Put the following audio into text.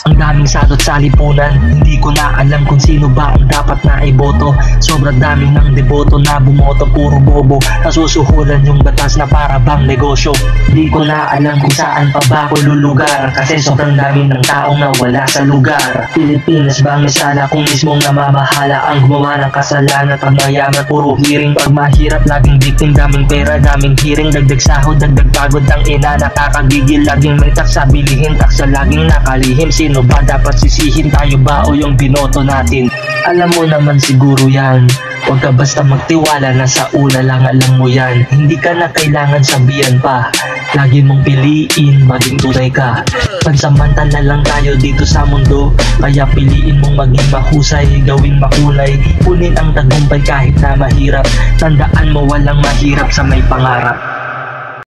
Ang daming salot sa lipunan, hindi ko na alam kung sino ba ang dapat na iboto. Sobrang daming ng deboto na bumoto, puro bobo. Nasusuhulan yung batas na para bang negosyo. Hindi ko na alam kung saan pa ba ako lulugar, kasi sobrang daming ng taong nawala sa lugar. Pilipinas ba ang misala kung mismong namamahala ang gumawa ng kasalanan? Pag mayaman, puro hearing. Pag mahirap, laging victim. Daming pera, daming hearing. Dagdag sahod, dagdag pagod ang ina. Nakakagigil, laging may taksa, bilihin taksa, laging nakalihim. Sino ba dapat sisihin, tayo ba o yung binoto natin? Alam mo naman siguro yan. Huwag ka basta magtiwala, na sa una lang alam mo yan. Hindi ka na kailangan sabihan pa, lagi mong piliin maging tunay ka. Pansamantala lang tayo dito sa mundo, kaya piliin mong maging mahusay, gawing makulay. Kunin ang tagumpay kahit na mahirap, tandaan mo walang mahirap sa may pangarap.